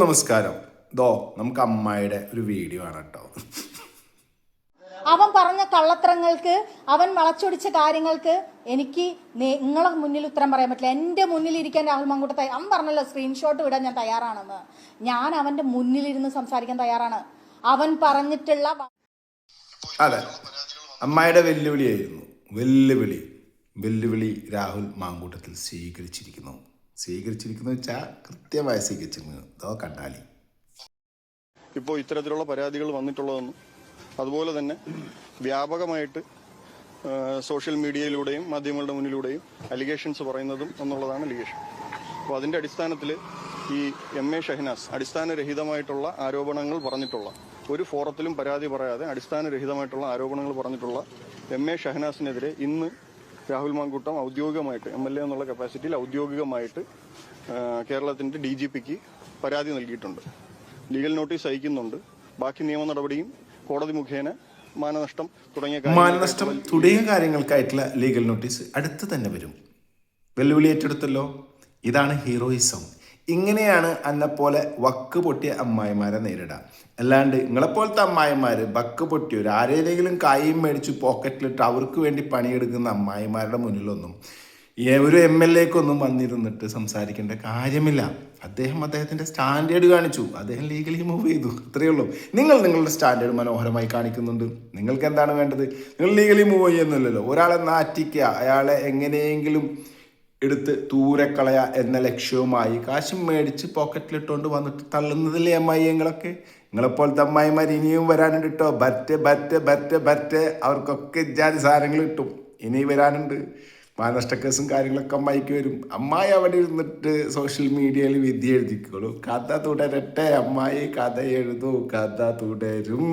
നമസ്കാരം. നമുക്ക് അമ്മായിയുടെ ഒരു വീഡിയോ ആണ് കേട്ടോ. അവൻ പറഞ്ഞ കള്ളത്തരങ്ങൾക്ക്, അവൻ വളച്ചൊടിച്ച കാര്യങ്ങൾക്ക് എനിക്ക് നിങ്ങളെ മുന്നിൽ ഉത്തരം പറയാൻ പറ്റില്ല. എൻ്റെ മുന്നിലിരിക്കാൻ രാഹുൽ മാങ്കൂട്ടത്തെ അവൻ പറഞ്ഞല്ലോ സ്ക്രീൻഷോട്ട് വിടാൻ ഞാൻ തയ്യാറാണെന്ന്. ഞാൻ അവൻ്റെ മുന്നിലിരുന്ന് സംസാരിക്കാൻ തയ്യാറാണ്. അവൻ പറഞ്ഞിട്ടുള്ള അതെ, അമ്മായിയുടെ വെല്ലുവിളിയായിരുന്നു. വെല്ലുവിളി രാഹുൽ മാങ്കൂട്ടത്തിൽ സ്വീകരിച്ചിരിക്കുന്നു വെച്ചാൽ കൃത്യമായി സ്വീകരിച്ചിരുന്നു. കണ്ടാലി ഇപ്പോൾ ഇത്തരത്തിലുള്ള പരാതികൾ വന്നിട്ടുള്ളതെന്നും അതുപോലെ തന്നെ വ്യാപകമായിട്ട് സോഷ്യൽ മീഡിയയിലൂടെയും മാധ്യമങ്ങളുടെ മുന്നിലൂടെയും അലിഗേഷൻസ് പറയുന്നതും എന്നുള്ളതാണ് അലിഗേഷൻ. അപ്പോൾ അതിൻ്റെ അടിസ്ഥാനത്തിൽ ഈ MA ഷഹനാസ് അടിസ്ഥാനരഹിതമായിട്ടുള്ള ആരോപണങ്ങൾ പറഞ്ഞിട്ടുള്ള, ഒരു ഫോറത്തിലും പരാതി പറയാതെ അടിസ്ഥാനരഹിതമായിട്ടുള്ള ആരോപണങ്ങൾ പറഞ്ഞിട്ടുള്ള MA ഷഹനാസിനെതിരെ ഇന്ന് രാഹുൽ മാങ്കൂട്ടം ഔദ്യോഗികമായിട്ട് MLA എന്നുള്ള കപ്പാസിറ്റിയിൽ ഔദ്യോഗികമായിട്ട് കേരളത്തിൻ്റെ DGPക്ക് പരാതി നൽകിയിട്ടുണ്ട്. ലീഗൽ നോട്ടീസ് അയക്കുന്നുണ്ട്. ബാക്കി നിയമ നടപടിയും കോടതി മുഖേന മാനനഷ്ടം തുടങ്ങിയ കാര്യങ്ങൾക്കായിട്ടുള്ള ലീഗൽ നോട്ടീസ് അടുത്ത് തന്നെ വരും. വെല്ലുവിളി ഏറ്റെടുത്തല്ലോ. ഇതാണ് ഹീറോയിസം. ഇങ്ങനെയാണ് എന്നെപ്പോലെ വക്ക് പൊട്ടിയ അമ്മായിമാരെ നേരിടാം. അല്ലാണ്ട് നിങ്ങളെപ്പോലത്തെ അമ്മായിമാർ വക്ക് പൊട്ടിയോ ആരേതെങ്കിലും കായും മേടിച്ച് പോക്കറ്റിലിട്ട് അവർക്ക് വേണ്ടി പണിയെടുക്കുന്ന അമ്മായിമാരുടെ മുന്നിലൊന്നും ഒരു MLAക്കൊന്നും വന്നിരുന്നിട്ട് സംസാരിക്കേണ്ട കാര്യമില്ല. അദ്ദേഹത്തിൻ്റെ സ്റ്റാൻഡേർഡ് കാണിച്ചു. അദ്ദേഹം ലീഗലി മൂവ് ചെയ്തു. അത്രയേ ഉള്ളൂ. നിങ്ങളുടെ സ്റ്റാൻഡേർഡ് മനോഹരമായി കാണിക്കുന്നുണ്ട്. നിങ്ങൾക്ക് എന്താണ് വേണ്ടത്? നിങ്ങൾ ലീഗലി മൂവ് ചെയ്യുന്നില്ലല്ലോ. ഒരാളെ നാറ്റിക്കുക, അയാളെ എങ്ങനെയെങ്കിലും എടുത്ത് ദൂരെ എന്ന ലക്ഷ്യവുമായി കാശും മേടിച്ച് പോക്കറ്റിലിട്ടുകൊണ്ട് വന്നിട്ട് തള്ളുന്നതില്ലേ അമ്മായിങ്ങളൊക്കെ. നിങ്ങളെപ്പോലത്തെ അമ്മായിമാർ ഇനിയും വരാനുണ്ട് കേട്ടോ. ബറ്റ് അവർക്കൊക്കെ ജാതി സാധനങ്ങൾ കിട്ടും. ഇനി വരാനുണ്ട്. മാനനഷ്ടക്കേസും കാര്യങ്ങളൊക്കെ അമ്മായിക്ക് വരും. അമ്മായി അവിടെ ഇരുന്നിട്ട് സോഷ്യൽ മീഡിയയിൽ വിധി എഴുതിക്കോളൂ. കഥ തുടരട്ടെ അമ്മായി, കഥ എഴുതൂ, കഥ തുടരും.